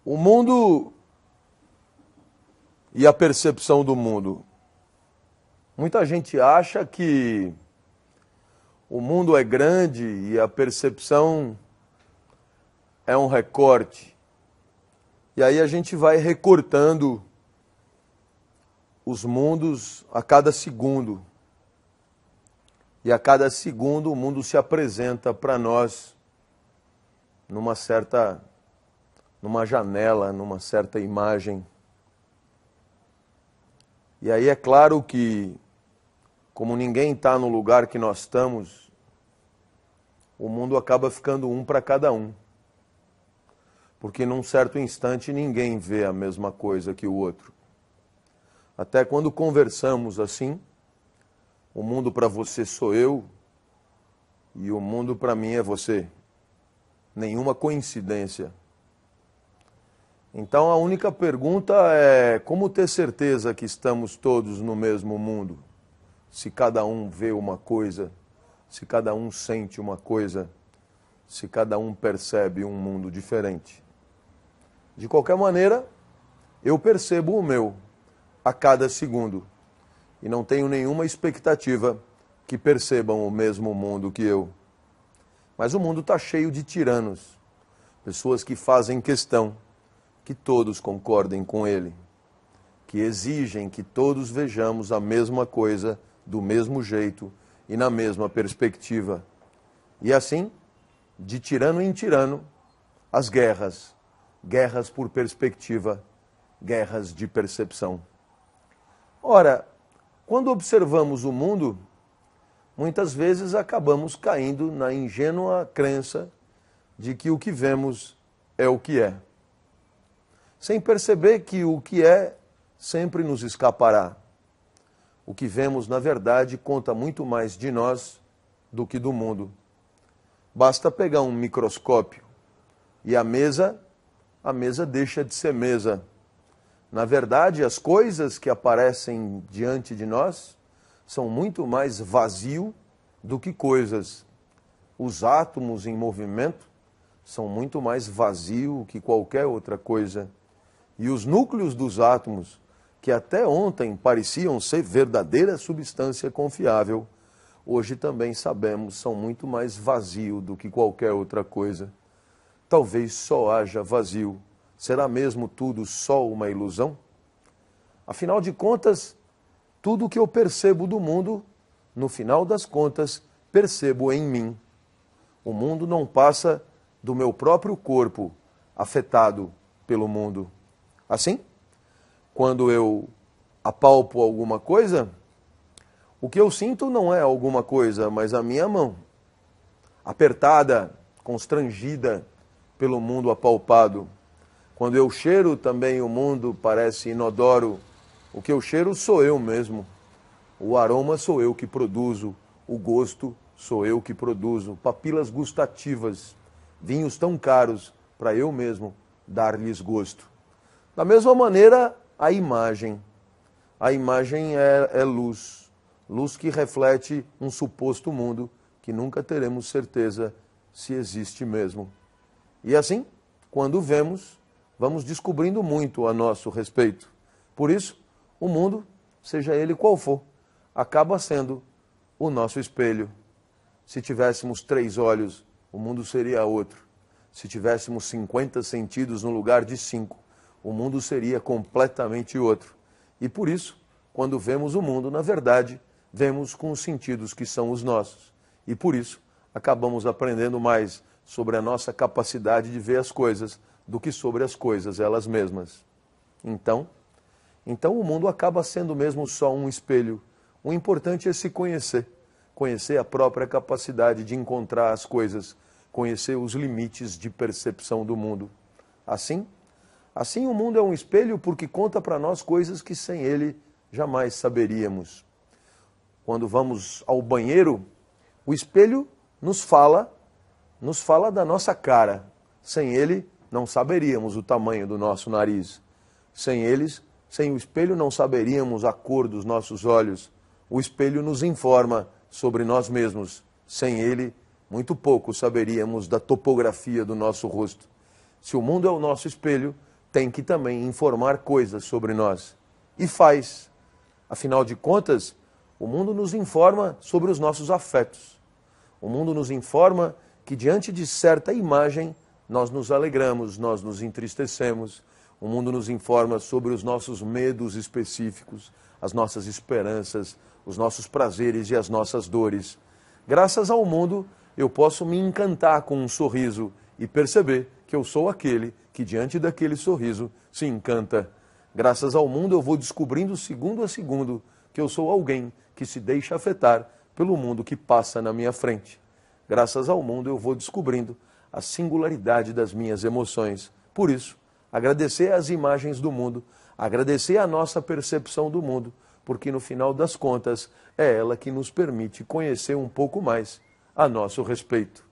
O mundo e a percepção do mundo. Muita gente acha que o mundo é grande e a percepção é um recorte. E aí a gente vai recortando os mundos a cada segundo. E a cada segundo o mundo se apresenta para nós numa janela, numa certa imagem. E aí é claro que, como ninguém está no lugar que nós estamos, o mundo acaba ficando um para cada um. Porque num certo instante ninguém vê a mesma coisa que o outro. Até quando conversamos assim, o mundo para você sou eu e o mundo para mim é você. Nenhuma coincidência. Então a única pergunta é como ter certeza que estamos todos no mesmo mundo? Se cada um vê uma coisa, se cada um sente uma coisa, se cada um percebe um mundo diferente. De qualquer maneira, eu percebo o meu a cada segundo e não tenho nenhuma expectativa que percebam o mesmo mundo que eu. Mas o mundo está cheio de tiranos, pessoas que fazem questão que todos concordem com ele, que exigem que todos vejamos a mesma coisa, do mesmo jeito e na mesma perspectiva. E assim, de tirano em tirano, as guerras, guerras por perspectiva, guerras de percepção. Ora, quando observamos o mundo, muitas vezes acabamos caindo na ingênua crença de que o que vemos é o que é. Sem perceber que o que é sempre nos escapará. O que vemos, na verdade, conta muito mais de nós do que do mundo. Basta pegar um microscópio e a mesa deixa de ser mesa. Na verdade, as coisas que aparecem diante de nós são muito mais vazio do que coisas. Os átomos em movimento são muito mais vazio que qualquer outra coisa. E os núcleos dos átomos, que até ontem pareciam ser verdadeira substância confiável, hoje também sabemos são muito mais vazio do que qualquer outra coisa. Talvez só haja vazio. Será mesmo tudo só uma ilusão? Afinal de contas, tudo que eu percebo do mundo, no final das contas, percebo em mim. O mundo não passa do meu próprio corpo, afetado pelo mundo. Assim, quando eu apalpo alguma coisa, o que eu sinto não é alguma coisa, mas a minha mão, apertada, constrangida pelo mundo apalpado. Quando eu cheiro também o mundo parece inodoro. O que eu cheiro sou eu mesmo. O aroma sou eu que produzo. O gosto sou eu que produzo. Papilas gustativas, vinhos tão caros para eu mesmo dar-lhes gosto. Da mesma maneira, a imagem. A imagem é luz. Luz que reflete um suposto mundo que nunca teremos certeza se existe mesmo. E assim, quando vemos, vamos descobrindo muito a nosso respeito. Por isso, o mundo, seja ele qual for, acaba sendo o nosso espelho. Se tivéssemos 3 olhos, o mundo seria outro. Se tivéssemos 50 sentidos no lugar de 5, o mundo seria completamente outro. E por isso, quando vemos o mundo, na verdade, vemos com os sentidos que são os nossos. E por isso, acabamos aprendendo mais sobre a nossa capacidade de ver as coisas do que sobre as coisas elas mesmas. Então o mundo acaba sendo mesmo só um espelho. O importante é se conhecer. Conhecer a própria capacidade de encontrar as coisas. Conhecer os limites de percepção do mundo. Assim o mundo é um espelho porque conta para nós coisas que sem ele jamais saberíamos. Quando vamos ao banheiro, o espelho nos fala da nossa cara. Sem ele, não saberíamos o tamanho do nosso nariz. Sem o espelho, não saberíamos a cor dos nossos olhos. O espelho nos informa sobre nós mesmos. Sem ele, muito pouco saberíamos da topografia do nosso rosto. Se o mundo é o nosso espelho, tem que também informar coisas sobre nós. E faz. Afinal de contas, o mundo nos informa sobre os nossos afetos. O mundo nos informa que diante de certa imagem nós nos alegramos, nós nos entristecemos. O mundo nos informa sobre os nossos medos específicos, as nossas esperanças, os nossos prazeres e as nossas dores. Graças ao mundo, eu posso me encantar com um sorriso e perceber que eu sou aquele que diante daquele sorriso se encanta. Graças ao mundo, eu vou descobrindo segundo a segundo que eu sou alguém que se deixa afetar pelo mundo que passa na minha frente. Graças ao mundo, eu vou descobrindo a singularidade das minhas emoções. Por isso, agradecer às imagens do mundo, agradecer à nossa percepção do mundo, porque no final das contas é ela que nos permite conhecer um pouco mais a nosso respeito.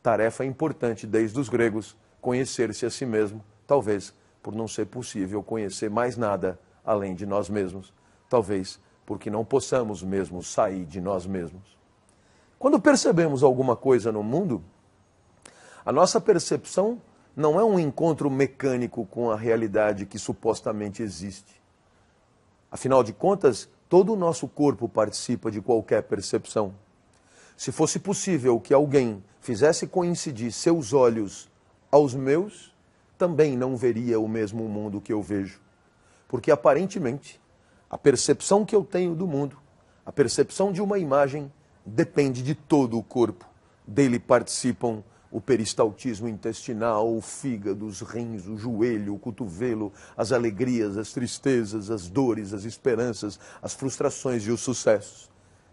Tarefa importante desde os gregos, conhecer-se a si mesmo, talvez por não ser possível conhecer mais nada além de nós mesmos, talvez porque não possamos mesmo sair de nós mesmos. Quando percebemos alguma coisa no mundo, a nossa percepção não é um encontro mecânico com a realidade que supostamente existe. Afinal de contas, todo o nosso corpo participa de qualquer percepção. Se fosse possível que alguém fizesse coincidir seus olhos aos meus, também não veria o mesmo mundo que eu vejo. Porque aparentemente, a percepção que eu tenho do mundo, a percepção de uma imagem, depende de todo o corpo. Dele participam o peristaltismo intestinal, o fígado, os rins, o joelho, o cotovelo, as alegrias, as tristezas, as dores, as esperanças, as frustrações e os sucessos.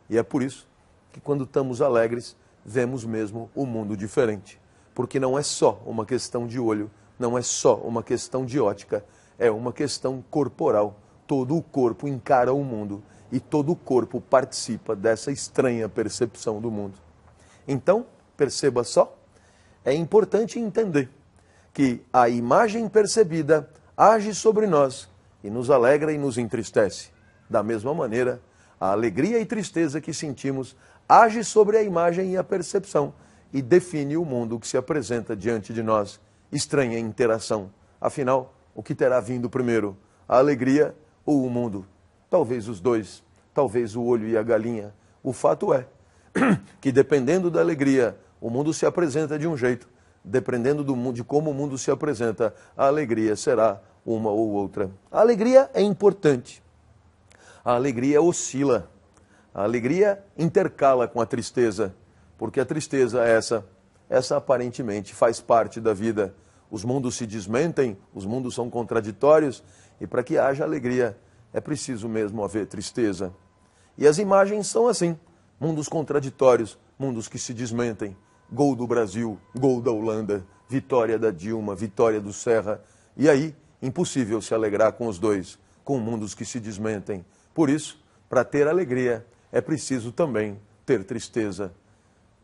E é por isso que quando estamos alegres, vemos mesmo o mundo diferente. Porque não é só uma questão de olho, não é só uma questão de ótica, é uma questão corporal. Todo o corpo encara o mundo e todo o corpo participa dessa estranha percepção do mundo. Então, perceba só, é importante entender que a imagem percebida age sobre nós e nos alegra e nos entristece. Da mesma maneira, a alegria e tristeza que sentimos age sobre a imagem e a percepção e define o mundo que se apresenta diante de nós. Estranha interação. Afinal, o que terá vindo primeiro? A alegria ou o mundo? Talvez os dois. Talvez o olho e a galinha. O fato é que dependendo da alegria, o mundo se apresenta de um jeito. Dependendo de como o mundo se apresenta, a alegria será uma ou outra. A alegria é importante. A alegria oscila. A alegria intercala com a tristeza. Porque a tristeza essa aparentemente faz parte da vida. Os mundos se desmentem, os mundos são contraditórios, e para que haja alegria é preciso mesmo haver tristeza. E as imagens são assim, mundos contraditórios, mundos que se desmentem. Gol do Brasil, gol da Holanda, vitória da Dilma, vitória do Serra. E aí, impossível se alegrar com os dois, com mundos que se desmentem. Por isso, para ter alegria, é preciso também ter tristeza.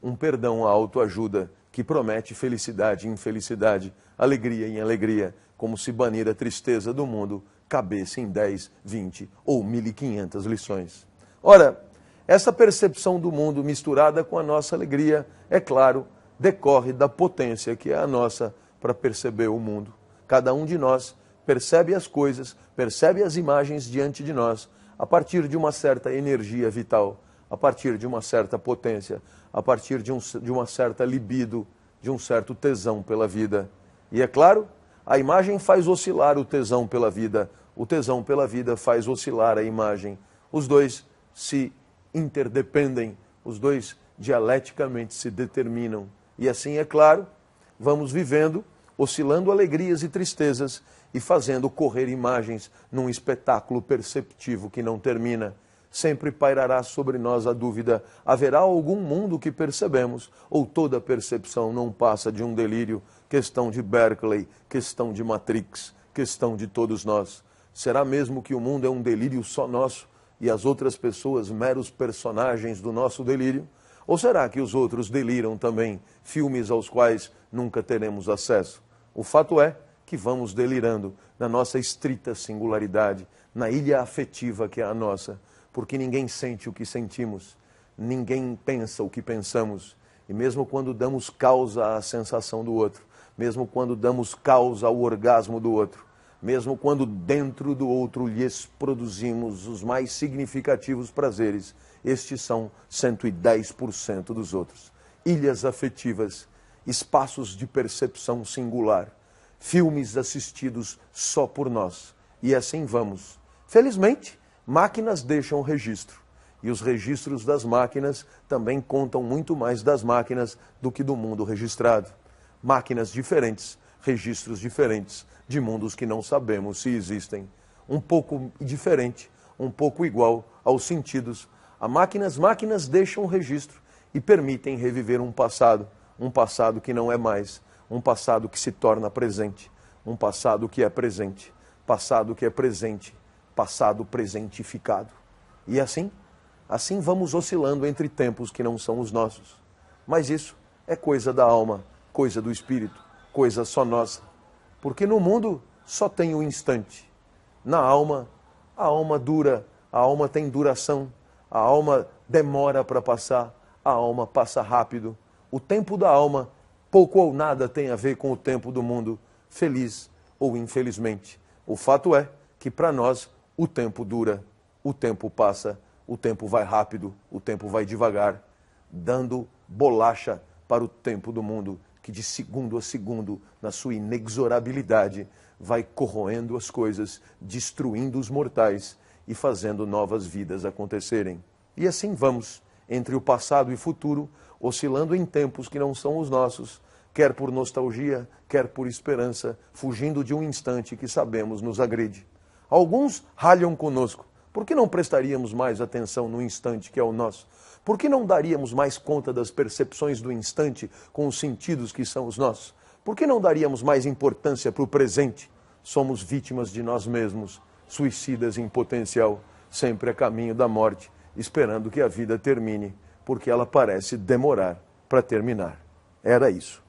Um perdão à autoajuda que promete felicidade em infelicidade, alegria em alegria, como se banir a tristeza do mundo cabesse em 10, 20 ou 1.500 lições. Ora, essa percepção do mundo misturada com a nossa alegria, é claro, decorre da potência que é a nossa para perceber o mundo. Cada um de nós percebe as coisas, percebe as imagens diante de nós, a partir de uma certa energia vital, a partir de uma certa potência, a partir de uma certa libido, de um certo tesão pela vida. E é claro, a imagem faz oscilar o tesão pela vida faz oscilar a imagem. Os dois se interdependem, os dois dialeticamente se determinam. E assim, é claro, vamos vivendo, oscilando alegrias e tristezas e fazendo correr imagens num espetáculo perceptivo que não termina. Sempre pairará sobre nós a dúvida: haverá algum mundo que percebemos ou toda percepção não passa de um delírio? Questão de Berkeley, questão de Matrix, questão de todos nós. Será mesmo que o mundo é um delírio só nosso e as outras pessoas meros personagens do nosso delírio? Ou será que os outros deliram também, filmes aos quais nunca teremos acesso? O fato é que vamos delirando na nossa estrita singularidade, na ilha afetiva que é a nossa. Porque ninguém sente o que sentimos, ninguém pensa o que pensamos, e mesmo quando damos causa à sensação do outro, mesmo quando damos causa ao orgasmo do outro, mesmo quando dentro do outro lhes produzimos os mais significativos prazeres, estes são 110% dos outros. Ilhas afetivas, espaços de percepção singular, filmes assistidos só por nós. E assim vamos. Felizmente, máquinas deixam registro. E os registros das máquinas também contam muito mais das máquinas do que do mundo registrado. Máquinas diferentes, registros diferentes, de mundos que não sabemos se existem. Um pouco diferente, um pouco igual aos sentidos. As máquinas deixam registro e permitem reviver um passado que não é mais, um passado que se torna presente, um passado que é presente, passado que é presente, passado presentificado. E assim vamos oscilando entre tempos que não são os nossos. Mas isso é coisa da alma, coisa do espírito, coisa só nossa. Porque no mundo só tem um instante. Na alma, a alma dura, a alma tem duração, a alma demora para passar, a alma passa rápido. O tempo da alma pouco ou nada tem a ver com o tempo do mundo, feliz ou infelizmente. O fato é que para nós o tempo dura, o tempo passa, o tempo vai rápido, o tempo vai devagar, dando bolacha para o tempo do mundo, que de segundo a segundo, na sua inexorabilidade, vai corroendo as coisas, destruindo os mortais e fazendo novas vidas acontecerem. E assim vamos, entre o passado e o futuro, oscilando em tempos que não são os nossos, quer por nostalgia, quer por esperança, fugindo de um instante que sabemos nos agride. Alguns ralham conosco. Por que não prestaríamos mais atenção no instante que é o nosso? Por que não daríamos mais conta das percepções do instante com os sentidos que são os nossos? Por que não daríamos mais importância para o presente? Somos vítimas de nós mesmos, suicidas em potencial, sempre a caminho da morte, esperando que a vida termine, porque ela parece demorar para terminar. Era isso.